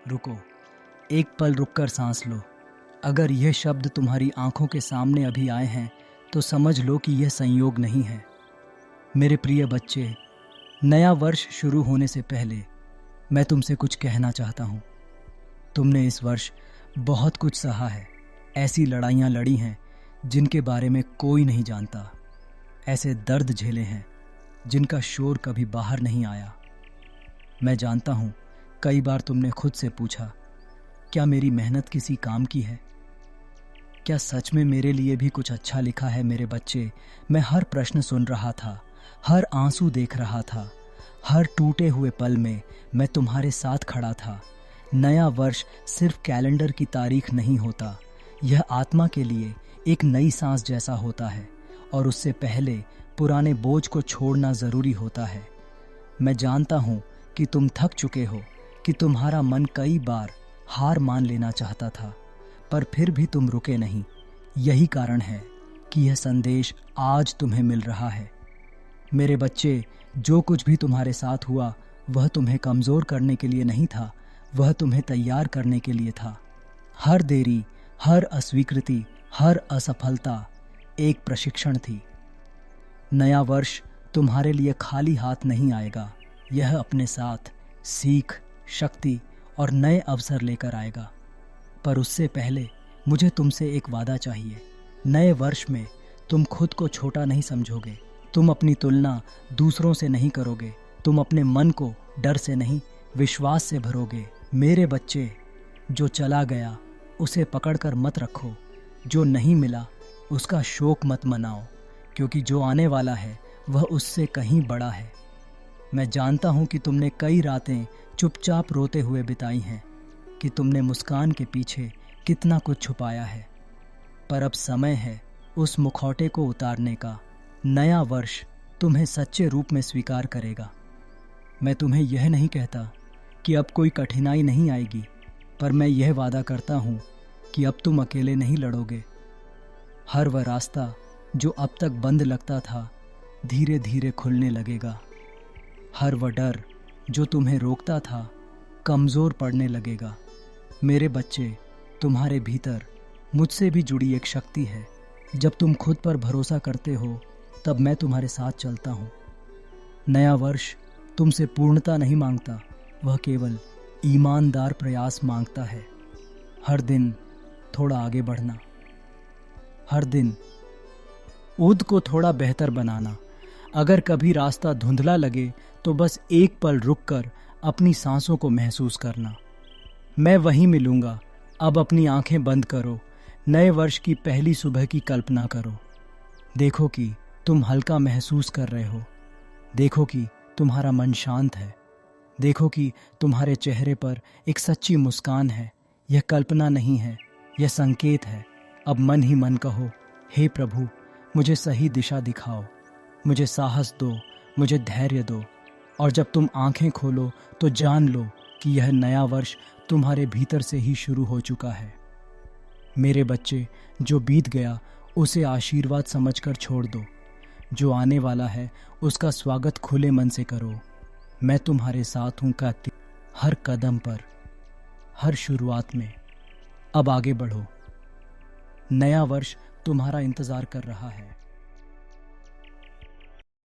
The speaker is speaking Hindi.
रुको, एक पल रुककर सांस लो। अगर यह शब्द तुम्हारी आंखों के सामने अभी आए हैं तो समझ लो कि यह संयोग नहीं है। मेरे प्रिय बच्चे, नया वर्ष शुरू होने से पहले मैं तुमसे कुछ कहना चाहता हूँ। तुमने इस वर्ष बहुत कुछ सहा है, ऐसी लड़ाइयाँ लड़ी हैं जिनके बारे में कोई नहीं जानता, ऐसे दर्द झेले हैं जिनका शोर कभी बाहर नहीं आया। मैं जानता हूँ कई बार तुमने खुद से पूछा, क्या मेरी मेहनत किसी काम की है? क्या सच में मेरे लिए भी कुछ अच्छा लिखा है? मेरे बच्चे, मैं हर प्रश्न सुन रहा था, हर आंसू देख रहा था, हर टूटे हुए पल में मैं तुम्हारे साथ खड़ा था। नया वर्ष सिर्फ कैलेंडर की तारीख नहीं होता, यह आत्मा के लिए एक नई सांस जैसा होता है और उससे पहले पुराने बोझ को छोड़ना ज़रूरी होता है। मैं जानता हूँ कि तुम थक चुके हो, कि तुम्हारा मन कई बार हार मान लेना चाहता था, पर फिर भी तुम रुके नहीं। यही कारण है कि यह संदेश आज तुम्हें मिल रहा है। मेरे बच्चे, जो कुछ भी तुम्हारे साथ हुआ वह तुम्हें कमज़ोर करने के लिए नहीं था, वह तुम्हें तैयार करने के लिए था। हर देरी, हर अस्वीकृति, हर असफलता एक प्रशिक्षण थी। नया वर्ष तुम्हारे लिए खाली हाथ नहीं आएगा, यह अपने साथ सीख, शक्ति और नए अवसर लेकर आएगा। पर उससे पहले मुझे तुमसे एक वादा चाहिए। नए वर्ष में तुम खुद को छोटा नहीं समझोगे, तुम अपनी तुलना दूसरों से नहीं करोगे, तुम अपने मन को डर से नहीं विश्वास से भरोगे। मेरे बच्चे, जो चला गया उसे पकड़कर मत रखो, जो नहीं मिला उसका शोक मत मनाओ, क्योंकि जो आने वाला है वह उससे कहीं बड़ा है। मैं जानता हूँ कि तुमने कई रातें चुपचाप रोते हुए बिताई हैं, कि तुमने मुस्कान के पीछे कितना कुछ छुपाया है, पर अब समय है उस मुखौटे को उतारने का। नया वर्ष तुम्हें सच्चे रूप में स्वीकार करेगा। मैं तुम्हें यह नहीं कहता कि अब कोई कठिनाई नहीं आएगी, पर मैं यह वादा करता हूँ कि अब तुम अकेले नहीं लड़ोगे। हर वह रास्ता जो अब तक बंद लगता था धीरे धीरे खुलने लगेगा। हर वह डर जो तुम्हें रोकता था कमज़ोर पड़ने लगेगा। मेरे बच्चे, तुम्हारे भीतर मुझसे भी जुड़ी एक शक्ति है। जब तुम खुद पर भरोसा करते हो तब मैं तुम्हारे साथ चलता हूँ। नया वर्ष तुमसे पूर्णता नहीं मांगता, वह केवल ईमानदार प्रयास मांगता है। हर दिन थोड़ा आगे बढ़ना, हर दिन खुद को थोड़ा बेहतर बनाना। अगर कभी रास्ता धुंधला लगे तो बस एक पल रुककर अपनी सांसों को महसूस करना। मैं वहीं मिलूंगा। अब अपनी आंखें बंद करो, नए वर्ष की पहली सुबह की कल्पना करो। देखो कि तुम हल्का महसूस कर रहे हो, देखो कि तुम्हारा मन शांत है, देखो कि तुम्हारे चेहरे पर एक सच्ची मुस्कान है। यह कल्पना नहीं है, यह संकेत है। अब मन ही मन कहो, हे प्रभु, मुझे सही दिशा दिखाओ, मुझे साहस दो, मुझे धैर्य दो। और जब तुम आंखें खोलो तो जान लो कि यह नया वर्ष तुम्हारे भीतर से ही शुरू हो चुका है। मेरे बच्चे, जो बीत गया उसे आशीर्वाद समझकर छोड़ दो, जो आने वाला है उसका स्वागत खुले मन से करो। मैं तुम्हारे साथ हूँ कहती हर कदम पर, हर शुरुआत में। अब आगे बढ़ो, नया वर्ष तुम्हारा इंतज़ार कर रहा है।